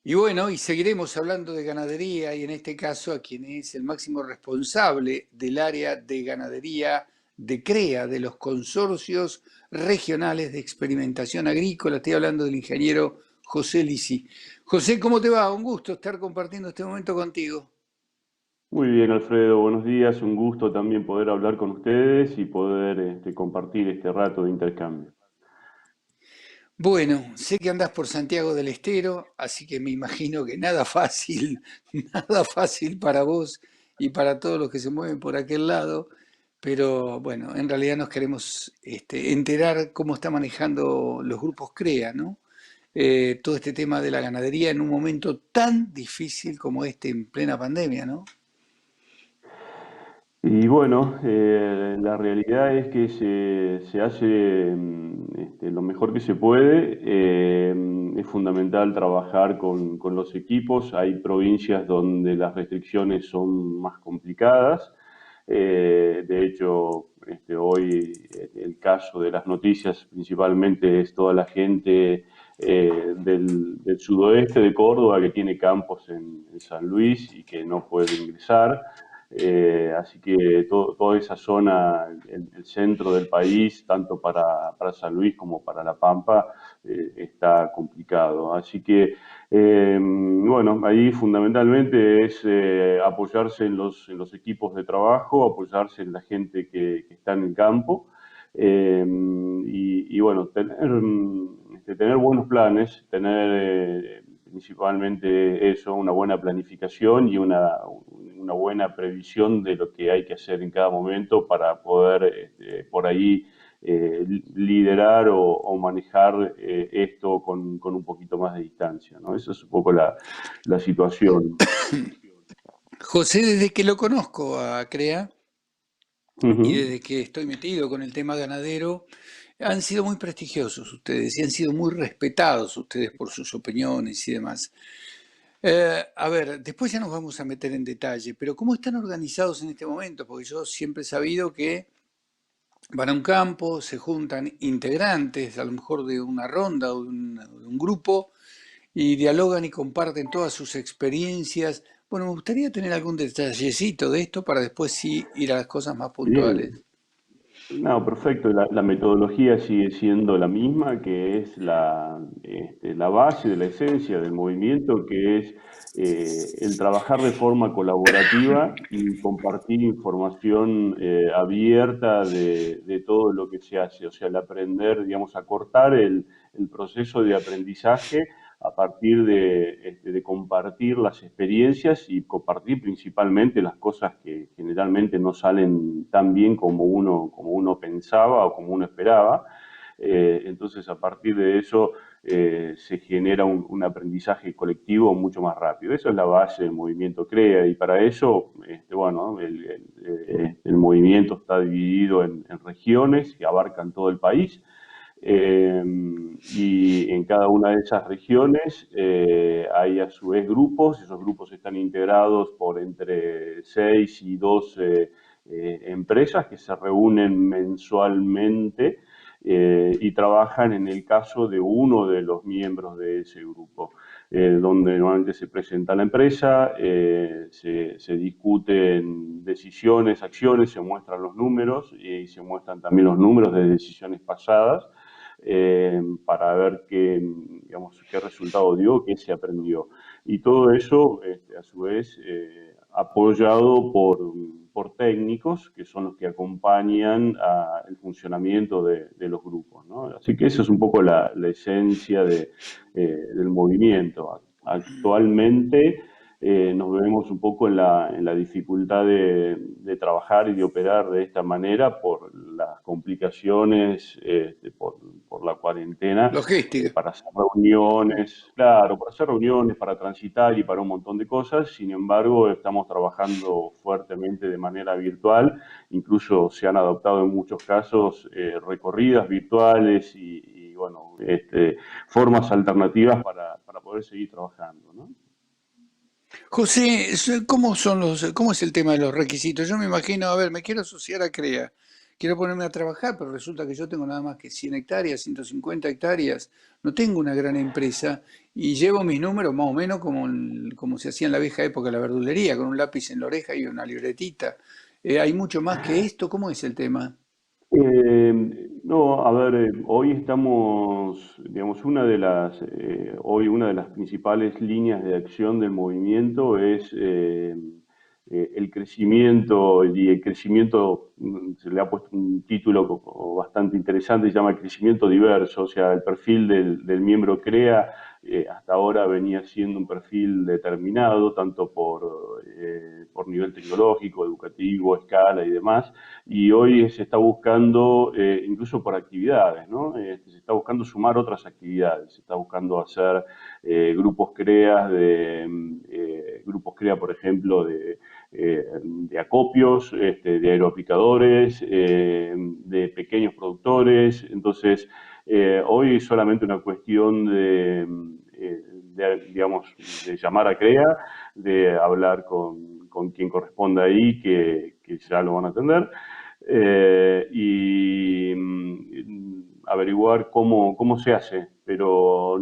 Y bueno, y seguiremos hablando de ganadería y en este caso a quien es el máximo responsable del área de ganadería de CREA, de los consorcios regionales de experimentación agrícola. Estoy hablando del ingeniero José Lisi. José, ¿cómo te va? Un gusto estar compartiendo este momento contigo. Muy bien, Alfredo, buenos días. Un gusto también poder hablar con ustedes y poder compartir este rato de intercambio. Bueno, sé que andás por Santiago del Estero, así que me imagino que nada fácil, nada fácil para vos y para todos los que se mueven por aquel lado, pero bueno, en realidad nos queremos enterar cómo está manejando los grupos CREA, ¿no? Todo este tema de la ganadería en un momento tan difícil como este en plena pandemia, ¿no? Y bueno, la realidad es que se hace lo mejor que se puede. Es fundamental trabajar con los equipos. Hay provincias donde las restricciones son más complicadas. De hecho, hoy el caso de las noticias principalmente es toda la gente del sudoeste de Córdoba que tiene campos en San Luis y que no puede ingresar. Así que toda esa zona, el centro del país, tanto para San Luis como para La Pampa, está complicado. Así que, bueno, ahí fundamentalmente es apoyarse en los equipos de trabajo, apoyarse en la gente que está en el campo. Y bueno, tener buenos planes, tener principalmente eso, una buena planificación y una buena previsión de lo que hay que hacer en cada momento para poder por ahí liderar o manejar esto con un poquito más de distancia, ¿no? Esa es un poco la situación. José, desde que lo conozco a CREA y Ujú. desde que estoy metido con el tema ganadero, han sido muy prestigiosos ustedes y han sido muy respetados ustedes por sus opiniones y demás. A ver, después ya nos vamos a meter en detalle, pero ¿cómo están organizados en este momento? Porque yo siempre he sabido que van a un campo, se juntan integrantes, a lo mejor de una ronda o de un grupo, y dialogan y comparten todas sus experiencias. Bueno, me gustaría tener algún detallecito de esto para después sí ir a las cosas más puntuales. Bien. No, perfecto. La metodología sigue siendo la misma, que es la base de la esencia del movimiento, que es el trabajar de forma colaborativa y compartir información abierta de todo lo que se hace. O sea, el aprender, digamos, acortar el proceso de aprendizaje a partir de compartir las experiencias y compartir principalmente las cosas que generalmente no salen tan bien como uno pensaba o como uno esperaba. Entonces, a partir de eso se genera un aprendizaje colectivo mucho más rápido. Esa es la base del movimiento CREA y para eso, bueno, el movimiento está dividido en regiones que abarcan todo el país. Eh, y en cada una de esas regiones hay a su vez grupos. Esos grupos están integrados por entre 6 y 12 empresas que se reúnen mensualmente y trabajan en el caso de uno de los miembros de ese grupo, donde normalmente se presenta la empresa, se discuten decisiones, acciones, se muestran los números y se muestran también los números de decisiones pasadas para ver digamos, qué resultado dio, qué se aprendió. Y todo eso, a su vez, apoyado por técnicos que son los que acompañan el funcionamiento de los grupos, ¿no? Así que esa es un poco la esencia del movimiento. Actualmente nos vemos un poco en la dificultad de trabajar y de operar de esta manera por las complicaciones, por la cuarentena, Logística. para hacer reuniones, claro, para hacer reuniones, para transitar y para un montón de cosas. Sin embargo, estamos trabajando fuertemente de manera virtual. Incluso se han adoptado en muchos casos recorridas virtuales y bueno, formas alternativas para poder seguir trabajando, ¿no? José, ¿cómo es el tema de los requisitos? Yo me imagino, a ver, me quiero asociar a CREA. quiero ponerme a trabajar, pero resulta que yo tengo nada más que 100 hectáreas, 150 hectáreas, no tengo una gran empresa y llevo mis números más o menos como, como se hacía en la vieja época de la verdulería, con un lápiz en la oreja y una libretita. ¿Hay mucho más que esto? ¿Cómo es el tema? No, a ver, hoy estamos, digamos, hoy una de las principales líneas de acción del movimiento es el crecimiento, y el crecimiento, se le ha puesto un título bastante interesante, se llama el crecimiento diverso, o sea, el perfil del miembro CREA hasta ahora venía siendo un perfil determinado, tanto por nivel tecnológico, educativo, escala y demás, y hoy se está buscando, incluso por actividades, ¿no? Se está buscando sumar otras actividades, se está buscando hacer grupos CREA, por ejemplo, de acopios, de aeroaplicadores, de pequeños productores. Entonces, hoy es solamente una cuestión digamos, de llamar a CREA, de hablar con quien corresponda ahí, que ya lo van a atender, y averiguar cómo se hace, pero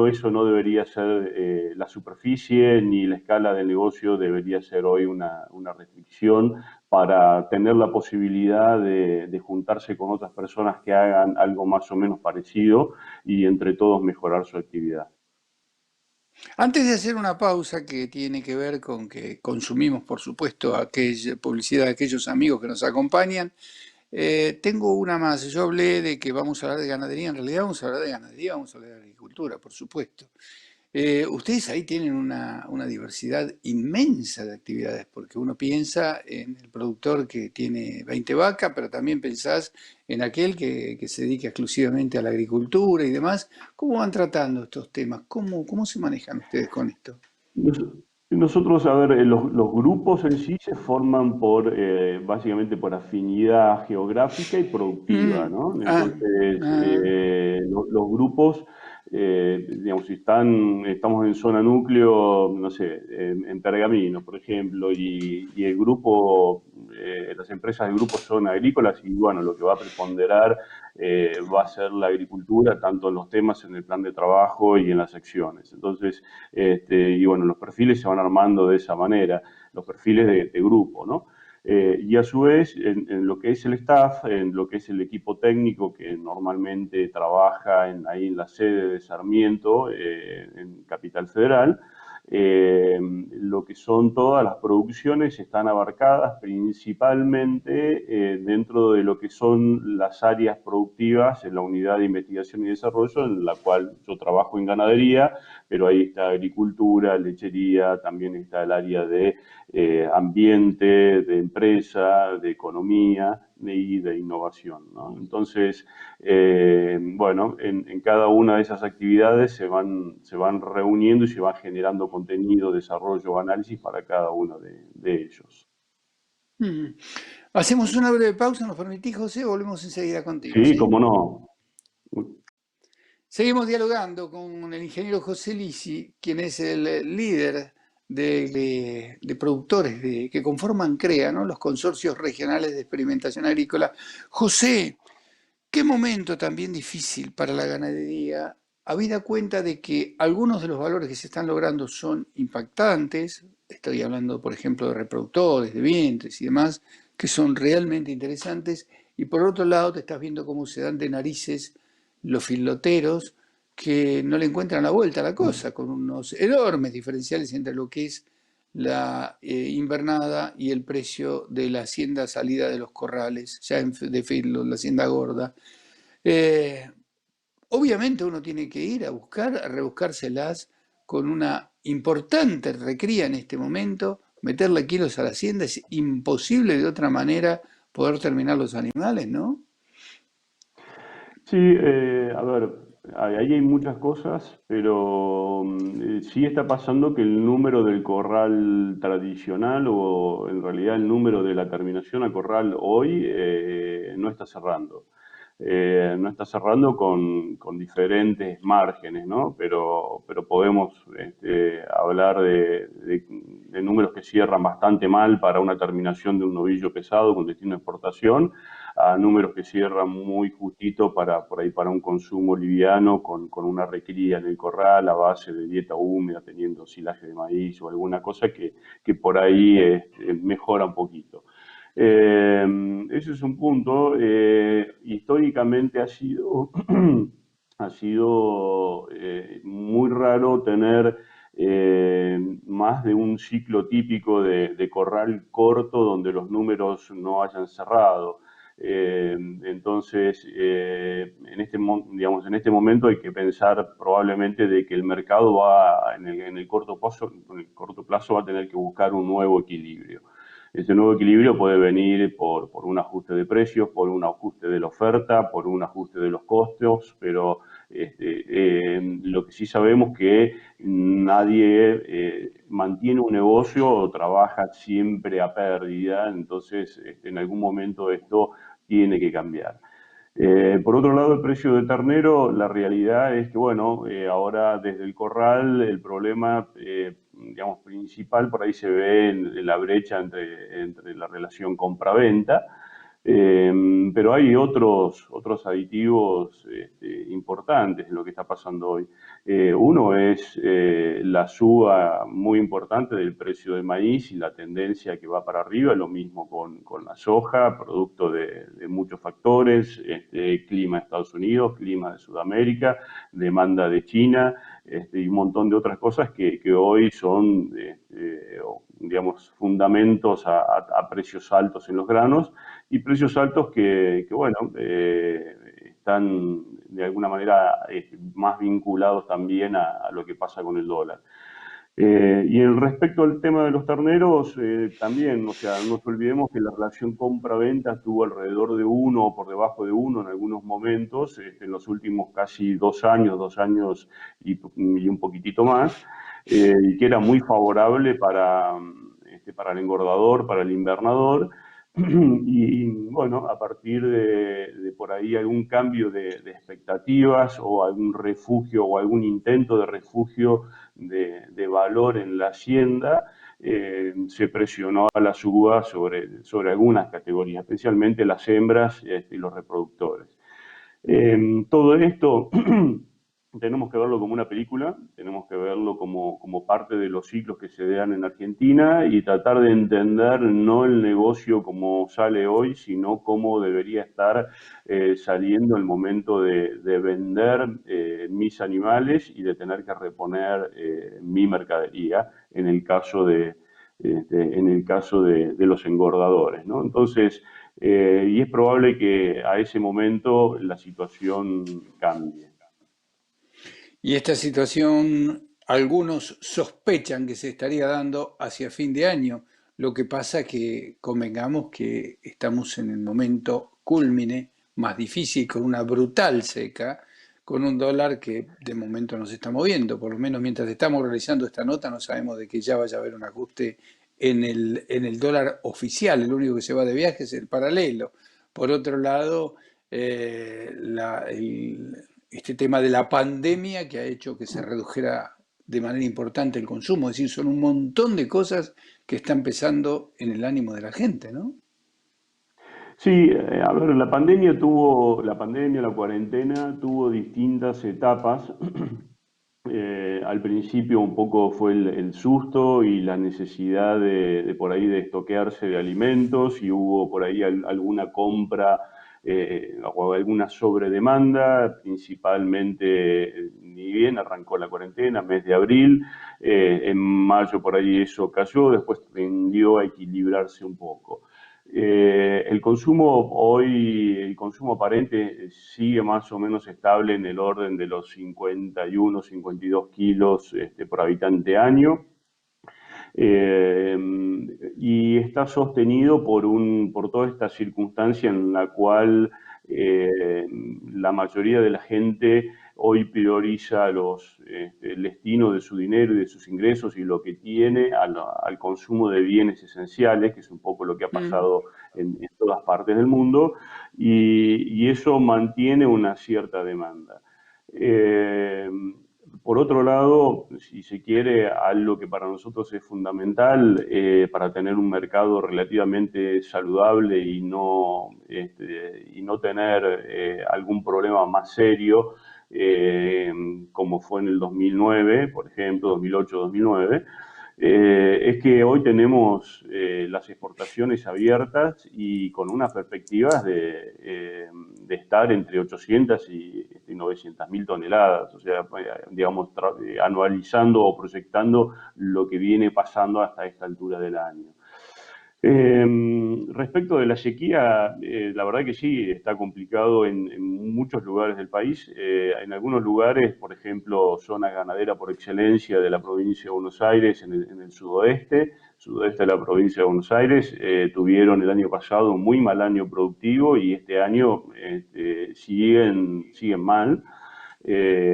eso no debería ser la superficie ni la escala del negocio debería ser hoy una restricción para tener la posibilidad de juntarse con otras personas que hagan algo más o menos parecido y entre todos mejorar su actividad. Antes de hacer una pausa que tiene que ver con que consumimos, por supuesto, aquella publicidad de aquellos amigos que nos acompañan, tengo una más. Yo hablé de que vamos a hablar de ganadería. En realidad vamos a hablar de ganadería, vamos a hablar de agricultura, por supuesto. Ustedes ahí tienen una diversidad inmensa de actividades, porque uno piensa en el productor que tiene 20 vacas, pero también pensás en aquel que se dedica exclusivamente a la agricultura y demás. ¿Cómo van tratando estos temas? ¿Cómo se manejan ustedes con esto? Nos- Nosotros, a ver, los grupos en sí se forman básicamente por afinidad geográfica y productiva, Mm, ¿no? ah, Entonces, ah, los grupos, digamos, si estamos en zona núcleo, no sé, en Pergamino, por ejemplo, y el grupo, las empresas del grupo son agrícolas y, bueno, lo que va a preponderar va a ser la agricultura, tanto en los temas, en el plan de trabajo y en las acciones. Entonces, y bueno, los perfiles se van armando de esa manera, los perfiles de grupo, ¿no? Y a su vez, en lo que es el staff, en lo que es el equipo técnico que normalmente trabaja ahí en la sede de Sarmiento, en Capital Federal, lo que son todas las producciones están abarcadas principalmente dentro de lo que son las áreas productivas en la unidad de investigación y desarrollo, en la cual yo trabajo en ganadería, pero ahí está agricultura, lechería, también está el área de ambiente, de empresa, de economía y de innovación, ¿no? Entonces, bueno, en cada una de esas actividades se van reuniendo y se va generando contenido, desarrollo, análisis para cada uno de ellos. mm. Hacemos una breve pausa, ¿nos permitís, José? Volvemos enseguida contigo, Sí, ¿sí? cómo no. Seguimos dialogando con el ingeniero José Lisi, quien es el líder de productores que conforman CREA, ¿no? Los consorcios regionales de experimentación agrícola. José, qué momento también difícil para la ganadería, habida cuenta de que algunos de los valores que se están logrando son impactantes, estoy hablando, por ejemplo, de reproductores, de vientres y demás, que son realmente interesantes, y por otro lado te estás viendo cómo se dan de narices los filoteros que no le encuentran la vuelta a la cosa, con unos enormes diferenciales entre lo que es la invernada y el precio de la hacienda salida de los corrales, ya de filo, la hacienda gorda. Eh, Obviamente uno tiene que ir a buscar, a rebuscárselas con una importante recría en este momento, meterle kilos a la hacienda, es imposible de otra manera poder terminar los animales, ¿no? Sí, a ver, ahí hay muchas cosas, pero sí está pasando que el número del corral tradicional o en realidad el número de la terminación a corral hoy no está cerrando. No está cerrando con diferentes márgenes, ¿no? Pero podemos hablar de números que cierran bastante mal para una terminación de un novillo pesado con destino a exportación, a números que cierran muy justito por ahí para un consumo liviano con una recría en el corral a base de dieta húmeda, teniendo silaje de maíz o alguna cosa que por ahí mejora un poquito. Ese es un punto. Históricamente ha sido muy raro tener más de un ciclo típico de corral corto donde los números no hayan cerrado. Entonces, digamos, en este momento hay que pensar probablemente de que el mercado va en el corto plazo va a tener que buscar un nuevo equilibrio. Ese nuevo equilibrio puede venir por un ajuste de precios, por un ajuste de la oferta, por un ajuste de los costos, pero lo que sí sabemos que nadie mantiene un negocio o trabaja siempre a pérdida, entonces en algún momento esto tiene que cambiar. Por otro lado, el precio de ternero, la realidad es que, bueno, ahora desde el corral el problema, digamos, principal por ahí se ve en la brecha entre la relación compra-venta, pero hay otros aditivos importantes en lo que está pasando hoy. Uno es la suba muy importante del precio del maíz y la tendencia que va para arriba, lo mismo con la soja, producto de muchos factores, clima de Estados Unidos, clima de Sudamérica, demanda de China, y un montón de otras cosas que hoy son, digamos, fundamentos a precios altos en los granos y precios altos que bueno, están de alguna manera más vinculados también a lo que pasa con el dólar. Y en respecto al tema de los terneros, también, o sea, no nos olvidemos que la relación compra-venta estuvo alrededor de uno o por debajo de uno en algunos momentos, en los últimos casi 2 años y un poquitito más, y que era muy favorable para el engordador, para el invernador. Y bueno, a partir de por ahí algún cambio de expectativas o algún refugio o algún intento de refugio de valor en la hacienda, se presionó a la suba sobre algunas categorías, especialmente las hembras y los reproductores. Todo esto tenemos que verlo como una película, tenemos que verlo como parte de los ciclos que se dan en Argentina y tratar de entender no el negocio como sale hoy, sino cómo debería estar saliendo el momento de vender mis animales y de tener que reponer mi mercadería en el caso de los engordadores, ¿no? Entonces, y es probable que a ese momento la situación cambie. Y esta situación, algunos sospechan que se estaría dando hacia fin de año. Lo que pasa que convengamos que estamos en el momento cúlmine más difícil, con una brutal seca, con un dólar que de momento no se está moviendo. Por lo menos mientras estamos realizando esta nota no sabemos de que ya vaya a haber un ajuste en el dólar oficial. El único que se va de viaje es el paralelo. Por otro lado, este tema de la pandemia que ha hecho que se redujera de manera importante el consumo. Es decir, son un montón de cosas que están pesando en el ánimo de la gente, ¿no? Sí, a ver, la cuarentena tuvo distintas etapas. Al principio un poco fue el susto y la necesidad de por ahí de estoquearse de alimentos y hubo por ahí alguna compra o alguna sobredemanda, principalmente, ni bien arrancó la cuarentena, mes de abril, en mayo por ahí eso cayó, después tendió a equilibrarse un poco. El consumo aparente sigue más o menos estable en el orden de los 51, 52 kilos por habitante año. Eh, y está sostenido por toda esta circunstancia en la cual la mayoría de la gente hoy prioriza el destino de su dinero y de sus ingresos y lo que tiene al consumo de bienes esenciales, que es un poco lo que ha Mm. pasado en todas partes del mundo, y eso mantiene una cierta demanda. Eh, Por otro lado, si se quiere, algo que para nosotros es fundamental para tener un mercado relativamente saludable y no tener algún problema más serio, como fue en el 2009, por ejemplo, 2008-2009, es que hoy tenemos las exportaciones abiertas y con unas perspectivas de estar entre 800 y 900 mil toneladas, o sea, digamos, anualizando o proyectando lo que viene pasando hasta esta altura del año. Respecto de la sequía, la verdad que sí, está complicado en muchos lugares del país. En algunos lugares, por ejemplo, zona ganadera por excelencia de la provincia de Buenos Aires, en el sudoeste de la provincia de Buenos Aires, tuvieron el año pasado un muy mal año productivo y este año siguen mal.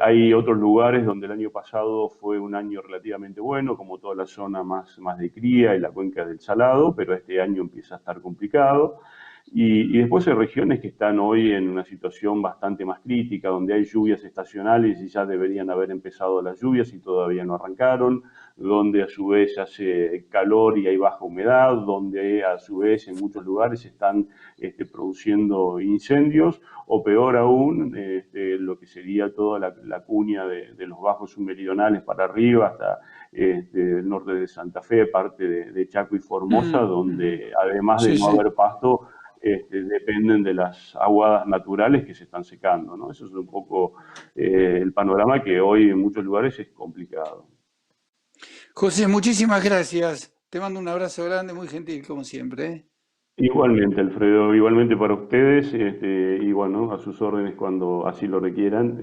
Hay otros lugares donde el año pasado fue un año relativamente bueno, como toda la zona más de cría y la cuenca del Salado, pero este año empieza a estar complicado. Y después hay regiones que están hoy en una situación bastante más crítica, donde hay lluvias estacionales y ya deberían haber empezado las lluvias y todavía no arrancaron, donde a su vez hace calor y hay baja humedad, donde a su vez en muchos lugares están produciendo incendios, o peor aún, lo que sería toda la cuña de los bajos submeridionales para arriba hasta el norte de Santa Fe, parte de Chaco y Formosa, Mm, mm. donde además de Sí, no sí. haber pasto, dependen de las aguadas naturales que se están secando, ¿no? Eso es un poco el panorama que hoy en muchos lugares es complicado. José, muchísimas gracias. Te mando un abrazo grande, muy gentil como siempre, ¿eh? Igualmente, Alfredo, igualmente para ustedes, y bueno, a sus órdenes cuando así lo requieran,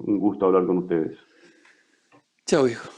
un gusto hablar con ustedes. Chao, hijo.